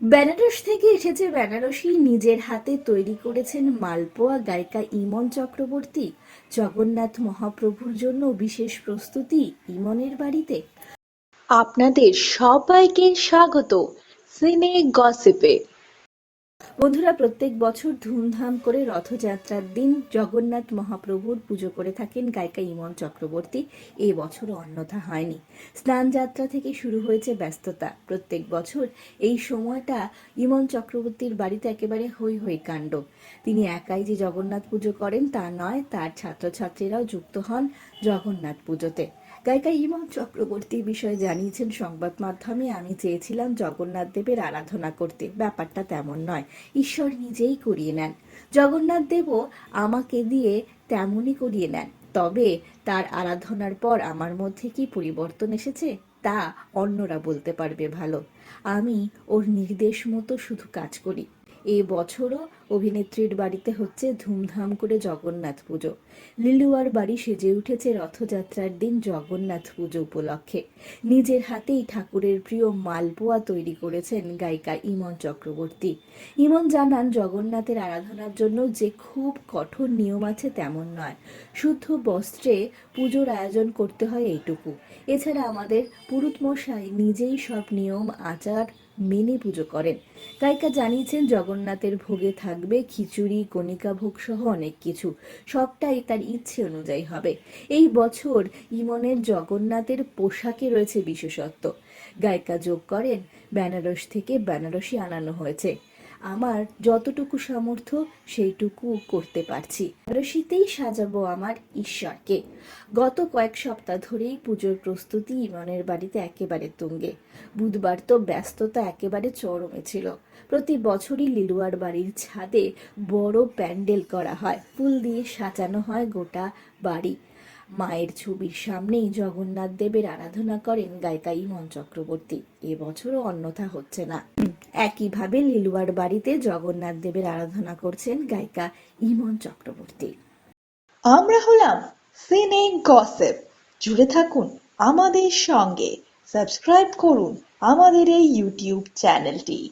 বেনারস থেকে এসেছে বেনারসি, নিজের হাতে তৈরি করেছেন মালপোয়া গায়িকা ইমন চক্রবর্তী। জগন্নাথ মহাপ্রভুর জন্য বিশেষ প্রস্তুতি ইমনের বাড়িতে। আপনাদের সবাইকে স্বাগত সিনে গসিপে। বন্ধুরা, প্রত্যেক বছর ধুমধাম করে রথযাত্রার দিন জগন্নাথ মহাপ্রভুর পুজো করে থাকেন গায়িকা ইমন চক্রবর্তী। এ বছরও অন্যথা হয়নি। স্নান যাত্রা থেকে শুরু হয়েছে ব্যস্ততা। প্রত্যেক বছর এই সময়টা ইমন চক্রবর্তীর বাড়িতে একেবারে হই হই কাণ্ড। তিনি একাই যে জগন্নাথ পুজো করেন তা নয়, তার ছাত্রছাত্রীরাও যুক্ত হন জগন্নাথ পুজোতে। গায়িকা ইমন চক্রবর্তীর বিষয়ে জানিয়েছেন সংবাদ মাধ্যমে, আমি চেয়েছিলাম জগন্নাথ দেবের আরাধনা করতে, ব্যাপারটা তেমন নয়, ঈশ্বর নিজেই করিয়ে নেন। জগন্নাথ দেবও আমাকে দিয়ে তেমনই করিয়ে নেন। তবে তার আরাধনার পর আমার মধ্যে কি পরিবর্তন এসেছে তা অন্যরা বলতে পারবে ভালো। আমি ওর নির্দেশ মতো শুধু কাজ করি। এ বছরও অভিনেত্রীর বাড়িতে হচ্ছে ধুমধাম করে জগন্নাথ পুজো। লিলুয়ার বাড়ি সেজে উঠেছে রথযাত্রার দিন জগন্নাথ পুজো উপলক্ষে। নিজের হাতেই ঠাকুরের প্রিয় মালপোয়া তৈরি করেছেন গায়িকা ইমন চক্রবর্তী। ইমন জানান, জগন্নাথের আরাধনার জন্য যে খুব কঠোর নিয়ম আছে তেমন নয়, শুদ্ধ বস্ত্রে পুজোর আয়োজন করতে হয় এইটুকু। এছাড়া আমাদের পুরুত মশাই নিজেই সব নিয়ম আচার মেনে পুজো করেন। গায়িকা জানিয়েছেন, জগন্নাথের ভোগে থাকবে খিচুড়ি, কণিকা ভোগ সহ অনেক কিছু। সবটাই তার ইচ্ছে অনুযায়ী হবে। এই বছর ইমনের জগন্নাথের পোশাকে রয়েছে বিশেষত্ব। গায়িকা যোগ করেন, বেনারস থেকে বেনারসি আনানো হয়েছে। আমার যতটুকু সামর্থ্য সেইটুকু করতে পারছি। বেনারসিতেই সাজাবো আমার ঈশ্বরকে। গত কয়েক সপ্তাহ ধরেই পুজোর প্রস্তুতি ইমনের বাড়িতে একেবারে তুঙ্গে। বুধবার তো ব্যস্ততা একেবারে চরমে ছিল। প্রতি বছরই লিলুয়ার বাড়ির ছাদে বড় প্যান্ডেল করা হয়, ফুল দিয়ে সাজানো হয় গোটা বাড়ি। মায়ের ছবির সামনেই জগন্নাথ দেবের আরাধনা করেন গায়িকা ইমন চক্রবর্তী। এবছরও অন্যথা হচ্ছে না। একইভাবে লিলুয়ার বাড়িতে জগন্নাথ দেবের আরাধনা করছেন গায়িকা ইমন চক্রবর্তী। আমরা হলাম সিনে গসিপ। জুড়ে থাকুন আমাদের সঙ্গে, সাবস্ক্রাইব করুন আমাদের এই ইউটিউব চ্যানেলটি।